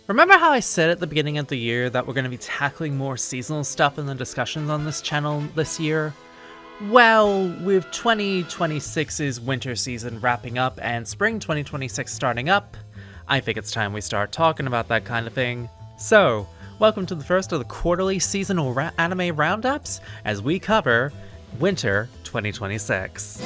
Remember how I said at the beginning of the year that we're going to be tackling more seasonal stuff in the discussions on this channel this year? Well, with 2026's winter season wrapping up and spring 2026 starting up, I think it's time we start talking about that kind of thing. So, welcome to the first of the quarterly seasonal anime roundups as we cover winter 2026.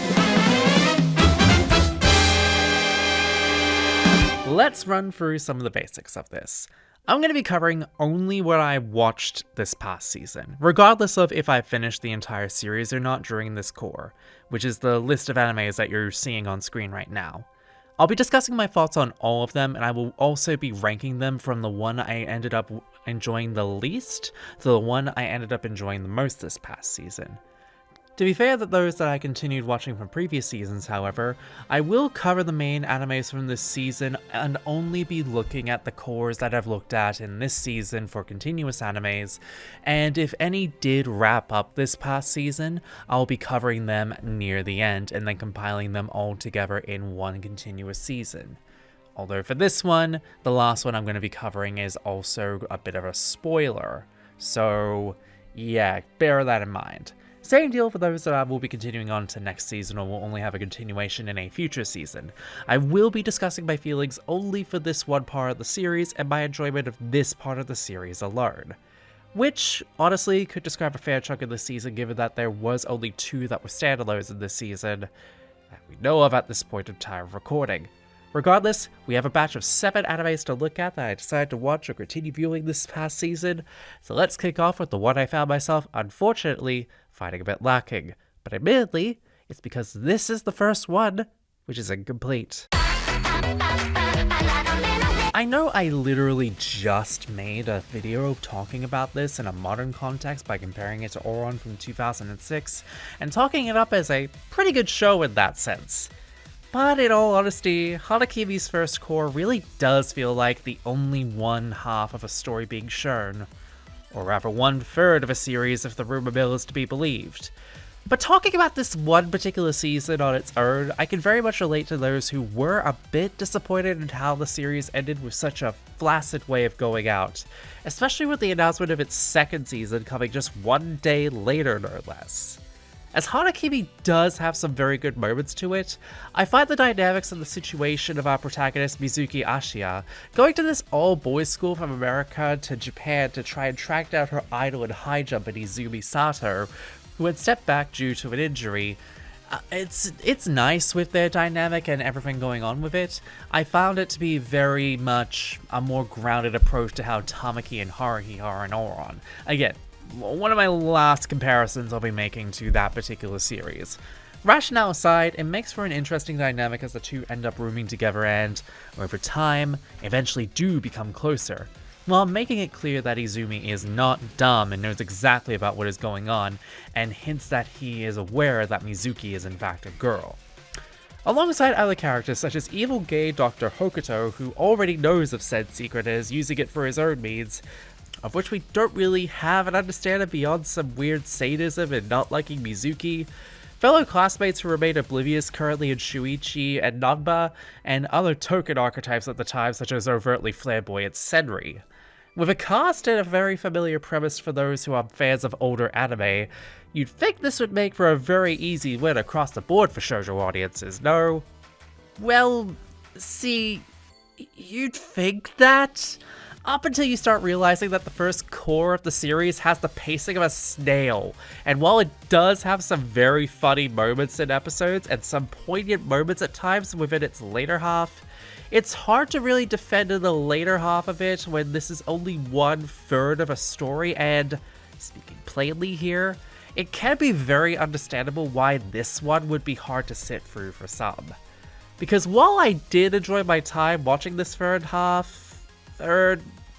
Let's run through some of the basics of this. I'm going to be covering only what I watched this past season, regardless of if I finished the entire series or not during this core, which is the list of animes that you're seeing on screen right now. I'll be discussing my thoughts on all of them, and I will also be ranking them from the one I ended up enjoying the least to the one I ended up enjoying the most this past season. To be fair to those that I continued watching from previous seasons, however, I will cover the main animes from this season and only be looking at the cores that I've looked at in this season for continuous animes, and if any did wrap up this past season, I'll be covering them near the end and then compiling them all together in one continuous season. Although for this one, the last one I'm going to be covering is also a bit of a spoiler, so yeah, bear that in mind. Same deal for those that I will be continuing on to next season or will only have a continuation in a future season. I will be discussing my feelings only for this one part of the series and my enjoyment of this part of the series alone. Which, honestly, could describe a fair chunk of the season given that there was only 2 that were standalones in this season that we know of at this point in time of recording. Regardless, we have a batch of 7 animes to look at that I decided to watch or continue viewing this past season, so let's kick off with the one I found myself, unfortunately, finding a bit lacking. But admittedly, it's because this is the first one, which is incomplete. I know I literally just made a video talking about this in a modern context by comparing it to Ouran from 2006, and talking it up as a pretty good show in that sense. But in all honesty, Hana-Kimi's first core really does feel like the only one half of a story being shown. Or rather 1/3 of a series if the rumor mill is to be believed. But talking about this one particular season on its own, I can very much relate to those who were a bit disappointed in how the series ended with such a flaccid way of going out, especially with the announcement of its second season coming just one day later, no less. As Hana-Kimi does have some very good moments to it, I find the dynamics and the situation of our protagonist Mizuki Ashiya going to this all-boys school from America to Japan to try and track down her idol in high jump Izumi Sato, who had stepped back due to an injury. It's nice with their dynamic and everything going on with it. I found it to be very much a more grounded approach to how Tamaki and Haruhi are in Ouran. Again, one of my last comparisons I'll be making to that particular series. Rationale aside, it makes for an interesting dynamic as the two end up rooming together and, over time, eventually do become closer, while making it clear that Izumi is not dumb and knows exactly about what is going on, and hints that he is aware that Mizuki is in fact a girl. Alongside other characters such as evil gay Dr. Hokuto, who already knows of said secret and is using it for his own means, of which we don't really have an understanding beyond some weird sadism and not liking Mizuki, fellow classmates who remain oblivious currently in Shuichi and Nanba, and other token archetypes at the time such as overtly flamboyant Senri. With a cast and a very familiar premise for those who are fans of older anime, you'd think this would make for a very easy win across the board for shoujo audiences, no? Well, see, you'd think that? Up until you start realizing that the first core of the series has the pacing of a snail, and while it does have some very funny moments in episodes and some poignant moments at times within its later half, it's hard to really defend in the later half of it when this is only 1/3 of a story, and, speaking plainly here, it can be very understandable why this one would be hard to sit through for some. Because while I did enjoy my time watching this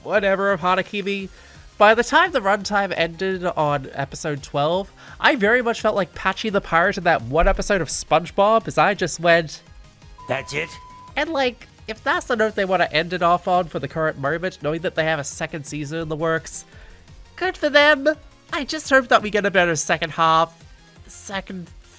whatever of Hana-Kimi, by the time the runtime ended on episode 12, I very much felt like Patchy the Pirate in that one episode of SpongeBob, as I just went, "That's it?" And like, if that's the note they want to end it off on for the current moment, knowing that they have a second season in the works, good for them. I just hope that we get a better second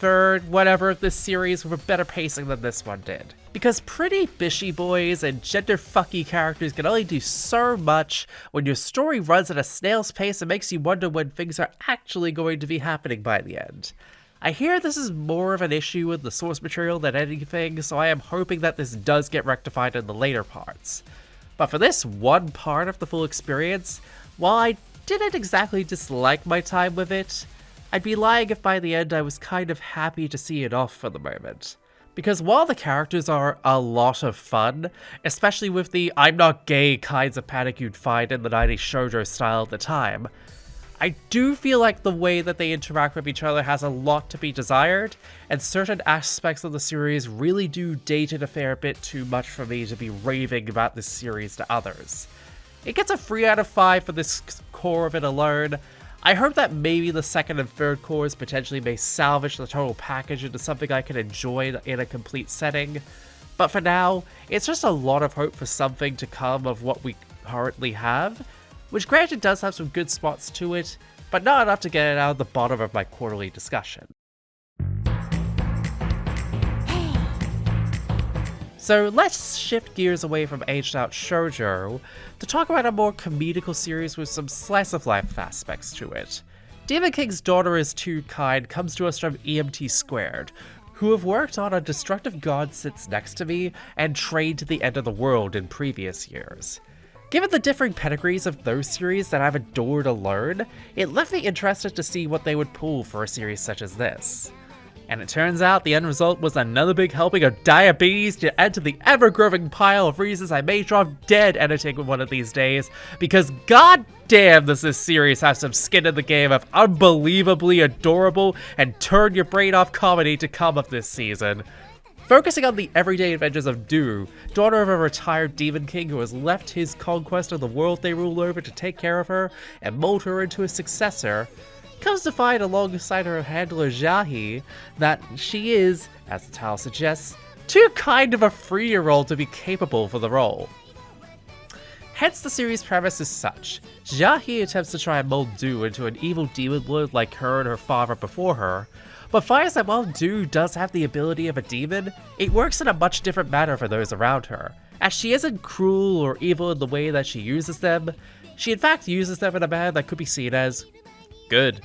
third, whatever of this series with a better pacing than this one did. Because pretty bishy boys and gender-fucky characters can only do so much when your story runs at a snail's pace and makes you wonder when things are actually going to be happening by the end. I hear this is more of an issue with the source material than anything, so I am hoping that this does get rectified in the later parts. But for this one part of the full experience, while I didn't exactly dislike my time with it, I'd be lying if by the end I was kind of happy to see it off for the moment. Because while the characters are a lot of fun, especially with the I'm not gay kinds of panic you'd find in the 90s shoujo style at the time, I do feel like the way that they interact with each other has a lot to be desired, and certain aspects of the series really do date it a fair bit too much for me to be raving about this series to others. It gets a 3 out of 5 for this core of it alone. I hope that maybe the second and third cores potentially may salvage the total package into something I can enjoy in a complete setting, but for now, it's just a lot of hope for something to come of what we currently have, which granted does have some good spots to it, but not enough to get it out of the bottom of my quarterly discussion. So let's shift gears away from aged out shoujo to talk about a more comedical series with some slice of life aspects to it. Demon King's Daughter is Too Kind comes to us from EMT Squared, who have worked on A Destructive God Sits Next to Me and Train to the End of the World in previous years. Given the differing pedigrees of those series that I've adored alone, it left me interested to see what they would pull for a series such as this. And it turns out the end result was another big helping of diabetes to add to the ever-growing pile of reasons I may drop dead editing one of these days, because goddamn does this series have some skin in the game of unbelievably adorable and turn-your-brain-off comedy to come of this season. Focusing on the everyday adventures of Du, daughter of a retired demon king who has left his conquest of the world they rule over to take care of her and mold her into a successor, comes to find alongside her handler Jahi that she is, as the title suggests, too kind of a 3-year-old to be capable for the role. Hence the series' premise is such. Jahi attempts to try and mold Du into an evil demon lord like her and her father before her, but finds that while Du does have the ability of a demon, it works in a much different manner for those around her, as she isn't cruel or evil in the way that she uses them. She in fact uses them in a manner that could be seen as good,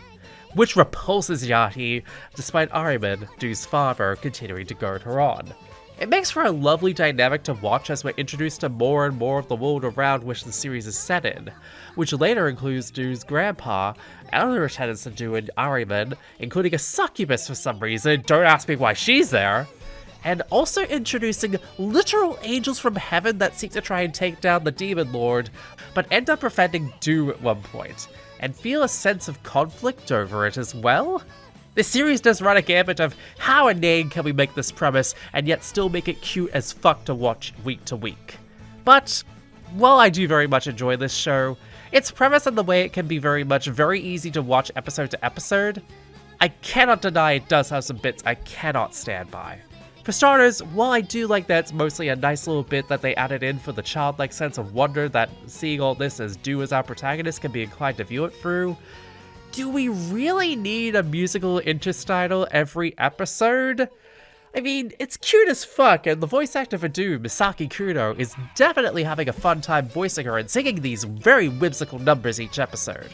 which repulses Yahi, despite Ariman, Du's father, continuing to guard her on. It makes for a lovely dynamic to watch as we're introduced to more and more of the world around which the series is set in, which later includes Du's grandpa, and other attendants of Du and Ariman, including a succubus for some reason, don't ask me why she's there, and also introducing literal angels from heaven that seek to try and take down the demon lord, but end up preventing Du at one point, and feel a sense of conflict over it as well. This series does run a gambit of how inane can we make this premise and yet still make it cute as fuck to watch week to week. But while I do very much enjoy this show, its premise and the way it can be very easy to watch episode to episode, I cannot deny it does have some bits I cannot stand by. For starters, while I do like that it's mostly a nice little bit that they added in for the childlike sense of wonder that seeing all this as Du as our protagonist can be inclined to view it through, do we really need a musical interstitial every episode? I mean, it's cute as fuck, and the voice actor for Du, Misaki Kuno, is definitely having a fun time voicing her and singing these very whimsical numbers each episode.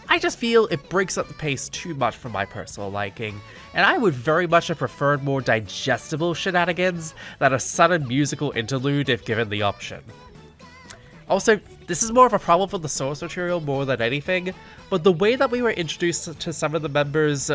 I just feel it breaks up the pace too much for my personal liking, and I would very much have preferred more digestible shenanigans than a sudden musical interlude if given the option. Also, this is more of a problem for the source material more than anything, but the way that we were introduced to some of the members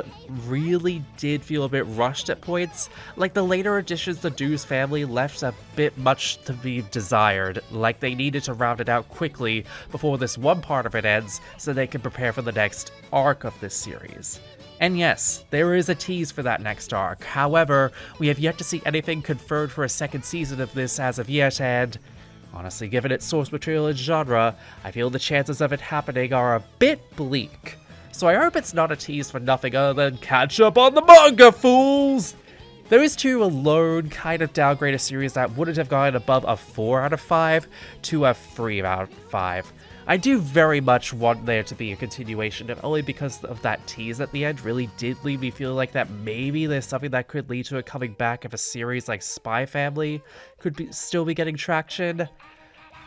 really did feel a bit rushed at points. Like the later additions to Du's family left a bit much to be desired, like they needed to round it out quickly before this one part of it ends so they can prepare for the next arc of this series. And yes, there is a tease for that next arc, however, we have yet to see anything confirmed for a second season of this as of yet, and honestly, given its source material and genre, I feel the chances of it happening are a bit bleak. So I hope it's not a tease for nothing other than catch up on the manga, fools! Those two alone kind of downgrade a series that wouldn't have gotten above a 4 out of 5 to a 3 out of 5. I do very much want there to be a continuation, if only because of that tease at the end really did leave me feeling like that maybe there's something that could lead to a coming back of a series like Spy Family could still be getting traction.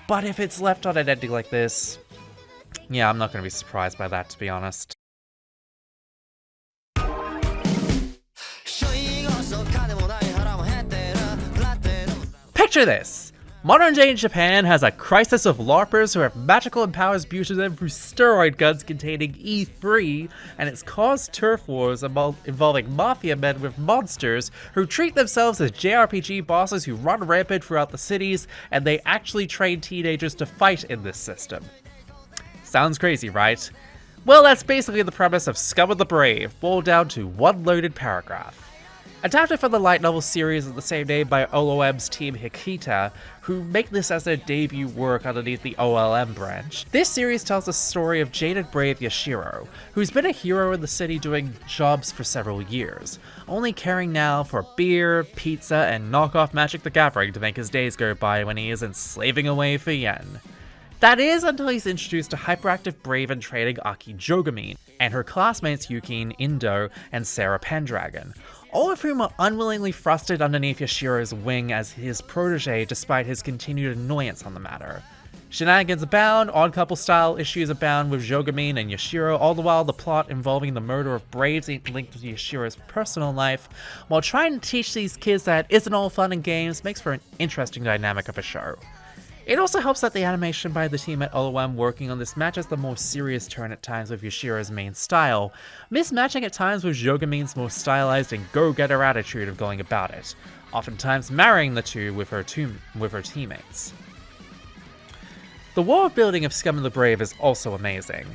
But if it's left on an ending like this, yeah, I'm not going to be surprised by that, to be honest. Picture this! Modern day Japan has a crisis of LARPers who have magical and powers imbued to them through steroid guns containing E3, and it's caused turf wars involving mafia men with monsters who treat themselves as JRPG bosses who run rampant throughout the cities, and they actually train teenagers to fight in this system. Sounds crazy, right? Well, that's basically the premise of Scum of the Brave, boiled down to one loaded paragraph. Adapted from the light novel series of the same name by OLM's team Hikita, who make this as their debut work underneath the OLM branch. This series tells the story of jaded brave Yashiro, who's been a hero in the city doing jobs for several years, only caring now for beer, pizza, and knockoff Magic the Gathering to make his days go by when he isn't slaving away for yen. That is until he's introduced to hyperactive brave and training Aki Jogami, and her classmates Yukin Indo and Sarah Pendragon, all of whom are unwillingly thrusted underneath Yashiro's wing as his protege despite his continued annoyance on the matter. Shenanigans abound, odd couple style issues abound with Jogamin and Yashiro, all the while the plot involving the murder of braves linked to Yashiro's personal life, while trying to teach these kids that it isn't all fun and games makes for an interesting dynamic of a show. It also helps that the animation by the team at OLM working on this matches the more serious turn at times with Yashiro's main style, mismatching at times with Jogamin's more stylized and go-getter attitude of going about it, oftentimes marrying the two with her teammates. The world building of Scum of the Brave is also amazing.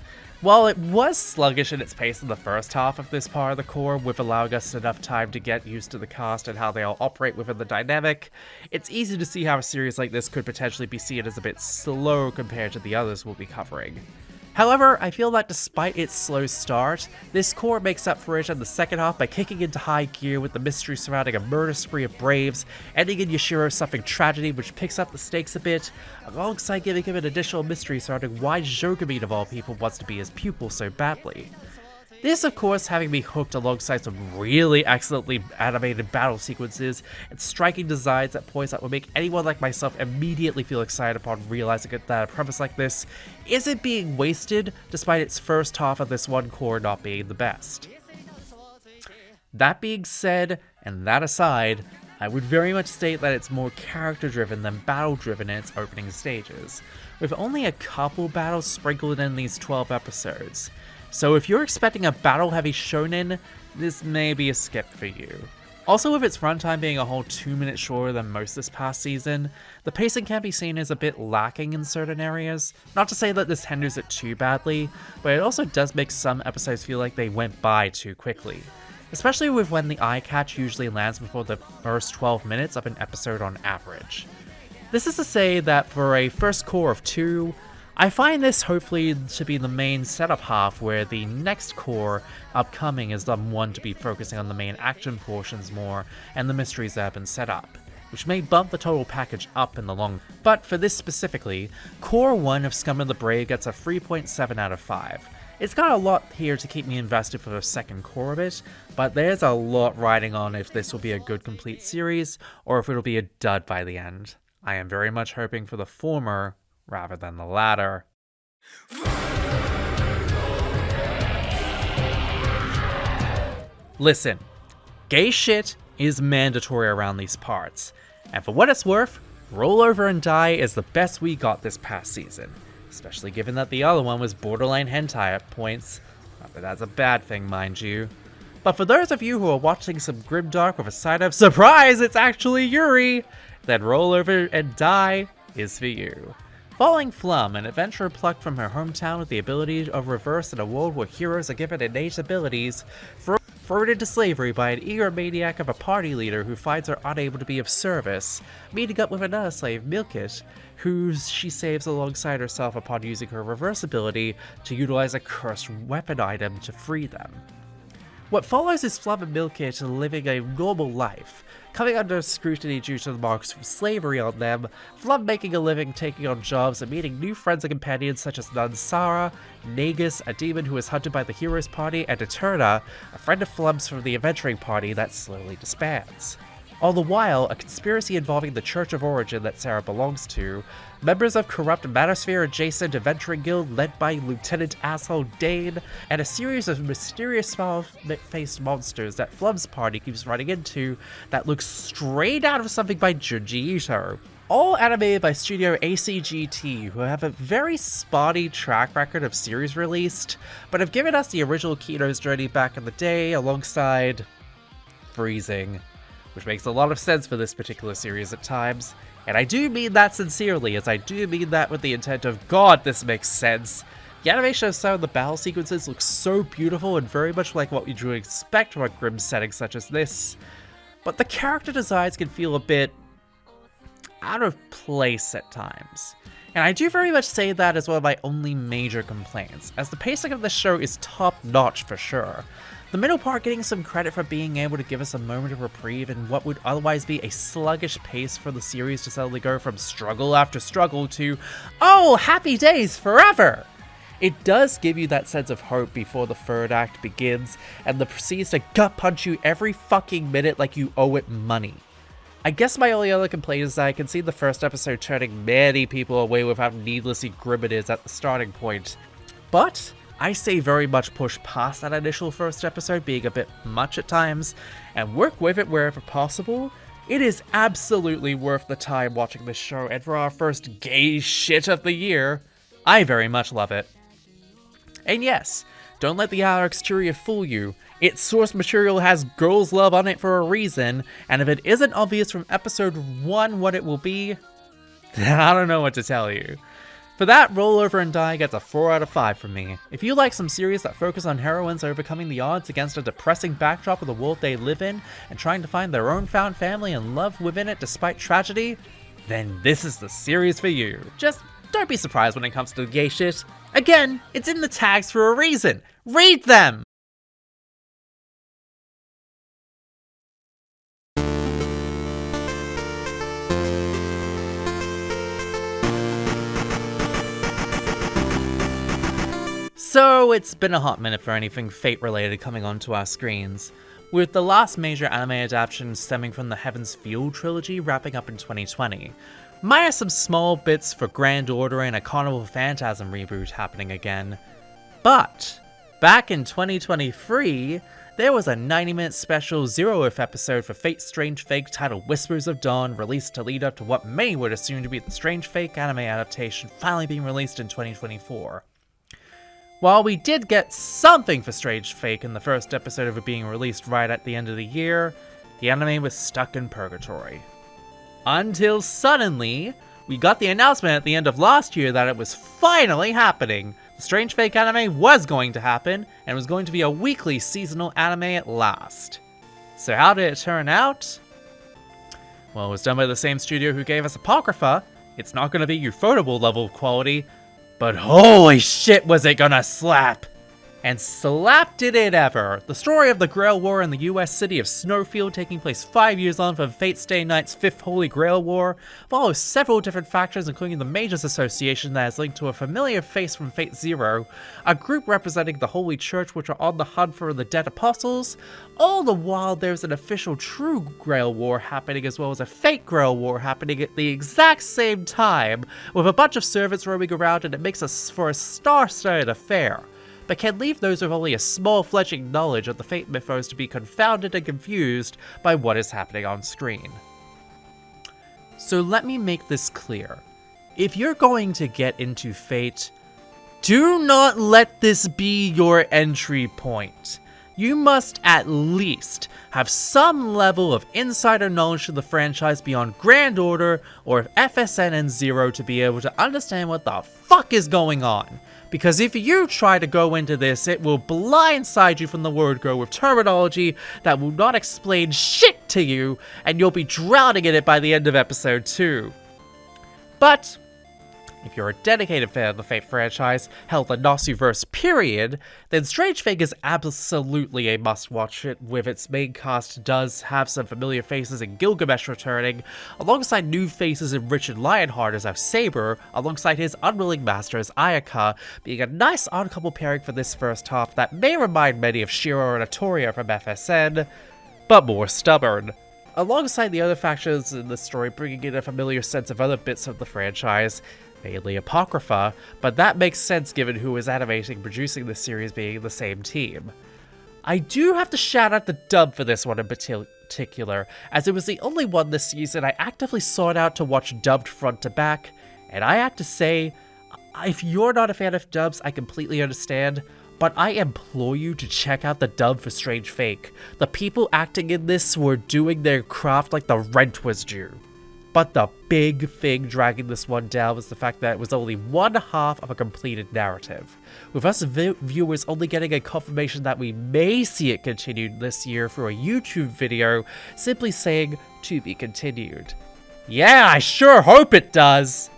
While it was sluggish in its pace in the first half of this part of the core, with allowing us enough time to get used to the cast and how they all operate within the dynamic, it's easy to see how a series like this could potentially be seen as a bit slow compared to the others we'll be covering. However, I feel that despite its slow start, this core makes up for it in the second half by kicking into high gear with the mystery surrounding a murder spree of braves, ending in Yashiro suffering tragedy which picks up the stakes a bit, alongside giving him an additional mystery surrounding why Jogamin of all people wants to be his pupil so badly. This, of course, having me hooked alongside some really excellently animated battle sequences and striking designs at points that would make anyone like myself immediately feel excited upon realizing that a premise like this isn't being wasted despite its first half of this one core not being the best. That being said, and that aside, I would very much state that it's more character-driven than battle-driven in its opening stages, with only a couple battles sprinkled in these 12 episodes. So if you're expecting a battle-heavy shonen, this may be a skip for you. Also, with its runtime being a whole 2 minutes shorter than most this past season, the pacing can be seen as a bit lacking in certain areas. Not to say that this hinders it too badly, but it also does make some episodes feel like they went by too quickly. Especially with when the eye catch usually lands before the first 12 minutes of an episode on average. This is to say that for a first core of 2, I find this hopefully to be the main setup half, where the next core upcoming is the one to be focusing on the main action portions more and the mysteries that have been set up, which may bump the total package up in the long. But for this specifically, Core 1 of Scum of the Brave gets a 3.7 out of 5. It's got a lot here to keep me invested for the second core of it, but there's a lot riding on if this will be a good complete series, or if it'll be a dud by the end. I am very much hoping for the former, rather than the latter. Listen, gay shit is mandatory around these parts, and for what it's worth, Roll Over and Die is the best we got this past season, especially given that the other one was borderline hentai at points. Not that that's a bad thing, mind you. But for those of you who are watching some grimdark with a side of surprise, it's actually Yuri, then Roll Over and Die is for you. Following Flum, an adventurer plucked from her hometown with the ability of reverse in a world where heroes are given innate abilities, thrown into slavery by an eager maniac of a party leader who finds her unable to be of service, meeting up with another slave, Milkit, who she saves alongside herself upon using her reverse ability to utilize a cursed weapon item to free them. What follows is Flub and Milkit living a normal life, coming under scrutiny due to the marks from slavery on them, Flub making a living taking on jobs and meeting new friends and companions such as Nun Sara, Nagus, a demon who is hunted by the Heroes Party, and Eterna, a friend of Flub's from the Adventuring Party that slowly disbands. All the while, a conspiracy involving the Church of Origin that Sarah belongs to, members of corrupt Manosphere-adjacent adventuring guild led by Lieutenant Asshole Dane, and a series of mysterious small-faced monsters that Flub's party keeps running into that look straight out of something by Junji Ito. All animated by Studio ACGT, who have a very spotty track record of series released, but have given us the original Kino's Journey back in the day alongside Freezing, which makes a lot of sense for this particular series at times, and I do mean that sincerely, as I do mean that with the intent of, God, this makes sense. The animation of some of the battle sequences looks so beautiful and very much like what you would expect from a grim setting such as this, but the character designs can feel a bit out of place at times. And I do very much say that as one of my only major complaints, as the pacing of the show is top-notch for sure. The middle part getting some credit for being able to give us a moment of reprieve in what would otherwise be a sluggish pace for the series to suddenly go from struggle after struggle to, oh, happy days forever! It does give you that sense of hope before the third act begins, and then proceeds to gut punch you every fucking minute like you owe it money. I guess my only other complaint is that I can see the first episode turning many people away with how needlessly grim it is at the starting point. But I say very much push past that initial first episode being a bit much at times, and work with it wherever possible. It is absolutely worth the time watching this show, and for our first gay shit of the year, I very much love it. And yes, don't let the outer exterior fool you. Its source material has girls' love on it for a reason, and if it isn't obvious from episode 1 what it will be, then I don't know what to tell you. For that, Roll Over and Die gets a 4 out of 5 from me. If you like some series that focus on heroines overcoming the odds against a depressing backdrop of the world they live in and trying to find their own found family and love within it despite tragedy, then this is the series for you. Just don't be surprised when it comes to the gay shit. Again, it's in the tags for a reason. Read them! So it's been a hot minute for anything Fate related coming onto our screens, with the last major anime adaptation stemming from the Heaven's Feel trilogy wrapping up in 2020, minus some small bits for Grand Order and a Carnival Phantasm reboot happening again. But back in 2023, there was a 90-minute special Zero-If episode for Fate's Strange Fake titled Whispers of Dawn, released to lead up to what many would assume to be the Strange Fake anime adaptation finally being released in 2024. While we did get something for Strange Fake in the first episode of it being released right at the end of the year, the anime was stuck in purgatory. Until suddenly, we got the announcement at the end of last year that it was finally happening. The Strange Fake anime was going to happen, and was going to be a weekly seasonal anime at last. So how did it turn out? Well, it was done by the same studio who gave us Apocrypha. It's not going to be Ufotable level of quality, but holy shit was it gonna slap! And slap did it ever! The story of the Grail War in the US city of Snowfield, taking place 5 years on from Fate Stay Night's Fifth Holy Grail War, follows several different factions, including the Mages Association that is linked to a familiar face from Fate Zero, a group representing the Holy Church which are on the hunt for the dead apostles. All the while there's an official true Grail War happening, as well as a fake Grail War happening at the exact same time, with a bunch of servants roaming around, and it makes us for a star-studded affair, but can leave those with only a small fledgling knowledge of the Fate mythos to be confounded and confused by what is happening on screen. So let me make this clear. If you're going to get into Fate, do not let this be your entry point. You must at least have some level of insider knowledge to the franchise beyond Grand Order or FSN and Zero to be able to understand what the fuck is going on. Because if you try to go into this, it will blindside you from the word go with terminology that will not explain shit to you, and you'll be drowning in it by the end of episode 2. But If you're a dedicated fan of the Fate franchise, hell, the Nasuverse period, then Strange Fate is absolutely a must-watch. It with its main cast does have some familiar faces in Gilgamesh returning, alongside new faces in Richard Lionheart as our Saber, alongside his unwilling master as Ayaka, being a nice odd-couple pairing for this first half that may remind many of Shiro and Atoria from FSN, but more stubborn. Alongside the other factions in the story bringing in a familiar sense of other bits of the franchise, mainly Apocrypha, but that makes sense given who is animating and producing this series being the same team. I do have to shout out the dub for this one in particular, as it was the only one this season I actively sought out to watch dubbed front to back, and I have to say, if you're not a fan of dubs, I completely understand, but I implore you to check out the dub for Strange Fate. The people acting in this were doing their craft like the rent was due. But the big thing dragging this one down was the fact that it was only one half of a completed narrative, with us viewers only getting a confirmation that we may see it continued this year through a YouTube video simply saying, "to be continued." Yeah, I sure hope it does!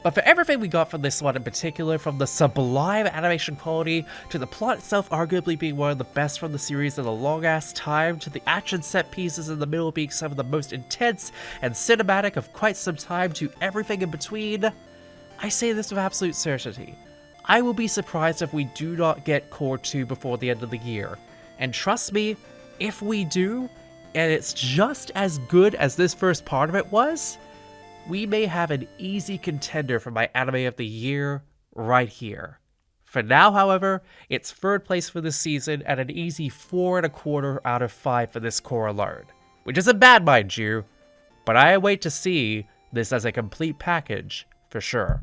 But for everything we got from this one in particular, from the sublime animation quality, to the plot itself arguably being one of the best from the series in a long-ass time, to the action set pieces in the middle being some of the most intense and cinematic of quite some time, to everything in between, I say this with absolute certainty. I will be surprised if we do not get Core 2 before the end of the year. And trust me, if we do, and it's just as good as this first part of it was, we may have an easy contender for my anime of the year right here. For now, however, it's third place for this season at an easy 4.25 out of 5 for this core alone. Which isn't bad, mind you, but I await to see this as a complete package for sure.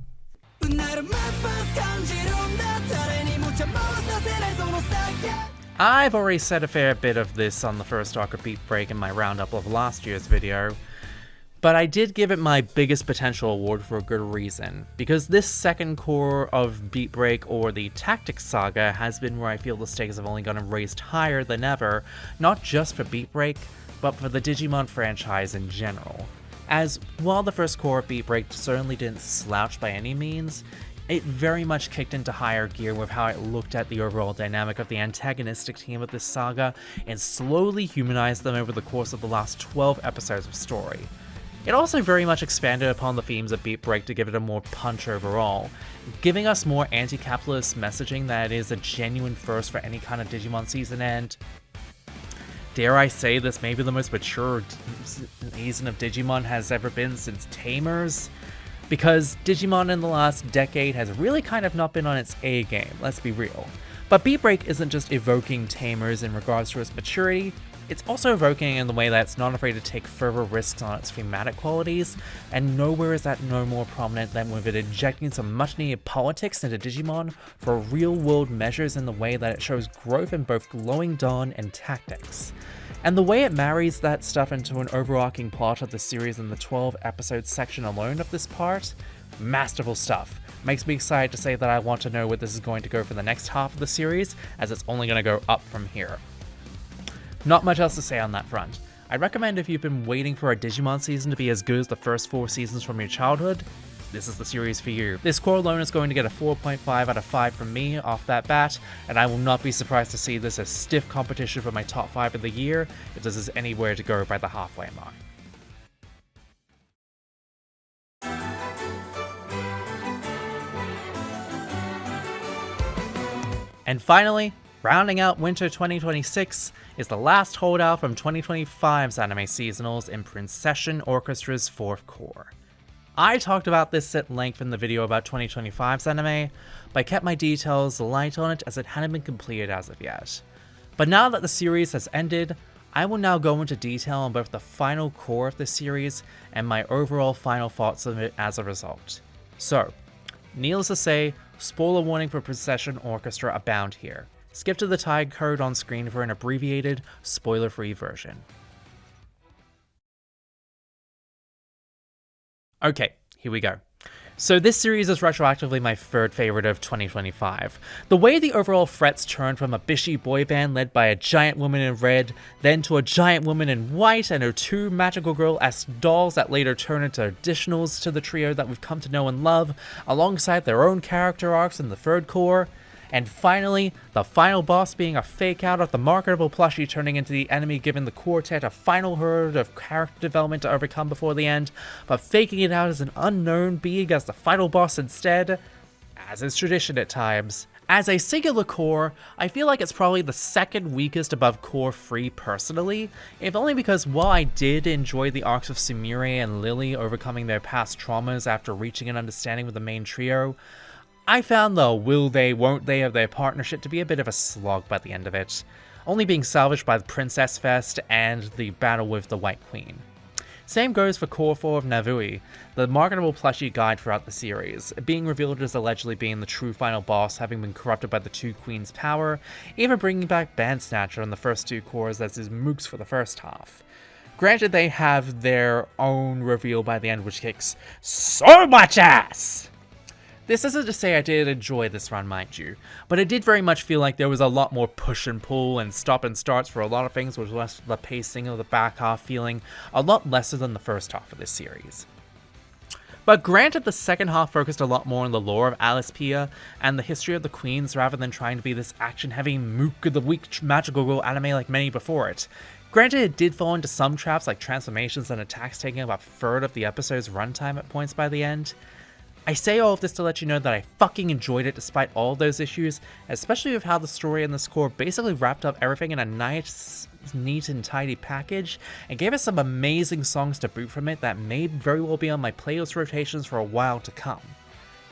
I've already said a fair bit of this on the first arc of Beat Break in my roundup of last year's video, but I did give it my biggest potential award for a good reason, because this second core of Beat Break, or the Tactics Saga, has been where I feel the stakes have only gotten raised higher than ever, not just for Beat Break, but for the Digimon franchise in general. As while the first core of Beat Break certainly didn't slouch by any means, it very much kicked into higher gear with how it looked at the overall dynamic of the antagonistic team of this saga, and slowly humanized them over the course of the last 12 episodes of story. It also very much expanded upon the themes of Beat Break to give it a more punch overall, giving us more anti-capitalist messaging that is a genuine first for any kind of Digimon season, and dare I say this may be the most mature season of Digimon has ever been since Tamers? Because Digimon in the last decade has really kind of not been on its A game, let's be real. But Beat Break isn't just evoking Tamers in regards to its maturity, it's also evoking in the way that it's not afraid to take further risks on its thematic qualities, and nowhere is that no more prominent than with it injecting some much needed politics into Digimon for real world measures in the way that it shows growth in both Glowing Dawn and Tactics. And the way it marries that stuff into an overarching plot of the series in the 12 episode section alone of this part, masterful stuff. Makes me excited to say that I want to know where this is going to go for the next half of the series, as it's only going to go up from here. Not much else to say on that front. I'd recommend if you've been waiting for a Digimon season to be as good as the first 4 seasons from your childhood, this is the series for you. This core alone is going to get a 4.5 out of 5 from me off that bat, and I will not be surprised to see this as stiff competition for my top 5 of the year if this is anywhere to go by the halfway mark. And finally, rounding out winter 2026 is the last holdout from 2025's anime seasonals in Princession Orchestra's 4th core. I talked about this at length in the video about 2025's anime, but I kept my details light on it as it hadn't been completed as of yet. But now that the series has ended, I will now go into detail on both the final core of the series and my overall final thoughts of it as a result. So, needless to say, spoiler warning for Princession Orchestra abound here. Skip to the tag code on screen for an abbreviated, spoiler-free version. Okay, here we go. So this series is retroactively my third favorite of 2025. The way the overall threats turned from a bishy boy band led by a giant woman in red, then to a giant woman in white and her two magical girl-esque dolls that later turn into additionals to the trio that we've come to know and love, alongside their own character arcs in the third core. And finally, the final boss being a fake out of the marketable plushie turning into the enemy, giving the quartet a final hurdle of character development to overcome before the end, but faking it out as an unknown being as the final boss instead, as is tradition at times. As a singular core, I feel like it's probably the second weakest above core 3 personally, if only because while I did enjoy the arcs of Sumire and Lily overcoming their past traumas after reaching an understanding with the main trio, I found the will they, won't they of their partnership to be a bit of a slog by the end of it, only being salvaged by the Princess Fest and the battle with the White Queen. Same goes for Core 4 of Navui, the marketable plushie guide throughout the series, being revealed as allegedly being the true final boss, having been corrupted by the two queens' power, even bringing back Bandsnatcher in the first two cores as his mooks for the first half. Granted, they have their own reveal by the end which kicks so much ass! This isn't to say I did enjoy this run, mind you, but it did very much feel like there was a lot more push and pull and stop and starts for a lot of things, with less of the pacing of the back half feeling a lot lesser than the first half of this series. But granted, the second half focused a lot more on the lore of Alice Pia and the history of the queens rather than trying to be this action-heavy mook of the week magical girl anime like many before it. Granted, it did fall into some traps like transformations and attacks taking about a third of the episode's runtime at points by the end. I say all of this to let you know that I fucking enjoyed it despite all of those issues, especially with how the story in this core basically wrapped up everything in a nice, neat and tidy package, and gave us some amazing songs to boot from it that may very well be on my playlist rotations for a while to come.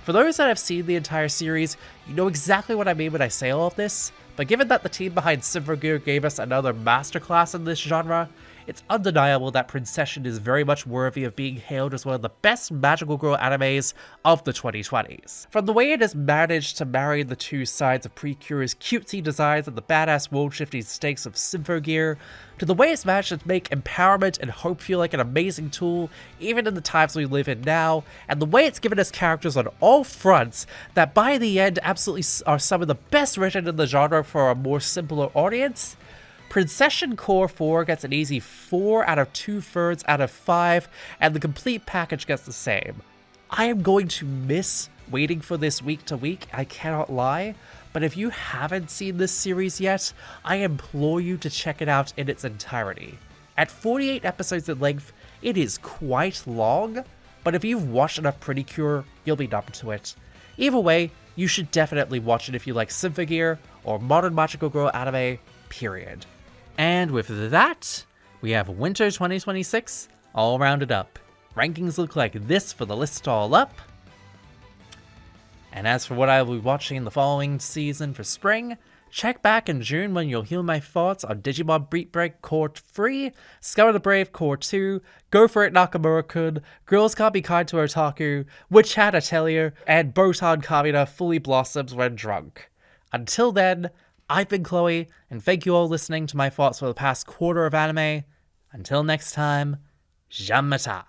For those that have seen the entire series, you know exactly what I mean when I say all of this, but given that the team behind Symphogear gave us another masterclass in this genre, it's undeniable that Princession is very much worthy of being hailed as one of the best magical girl animes of the 2020s. From the way it has managed to marry the two sides of Precura's cutesy designs and the badass world-shifting stakes of Symphogear, to the way it's managed to make empowerment and hope feel like an amazing tool, even in the times we live in now, and the way it's given us characters on all fronts that by the end absolutely are some of the best written in the genre for a more simpler audience, Princession Core 4 gets an easy 4 out of 2/3 out of 5, and the complete package gets the same. I am going to miss waiting for this week to week, I cannot lie, but if you haven't seen this series yet, I implore you to check it out in its entirety. At 48 episodes in length, it is quite long, but if you've watched enough Pretty Cure, you'll be numb to it. Either way, you should definitely watch it if you like Symphogear or modern magical girl anime, period. And with that, we have Winter 2026 all rounded up. Rankings look like this for the list all up. And as for what I will be watching in the following season for spring, check back in June when you'll hear my thoughts on Digimon Beat Break Core 3, Scour the Brave Core 2, Go For It Nakamura-kun, Girls Can't Be Kind to Otaku, Witch Hat Atelier, and Botan Kamina Fully Blossoms When Drunk. Until then, I've been Chloe, and thank you all listening to my thoughts for the past quarter of anime. Until next time, Janmata.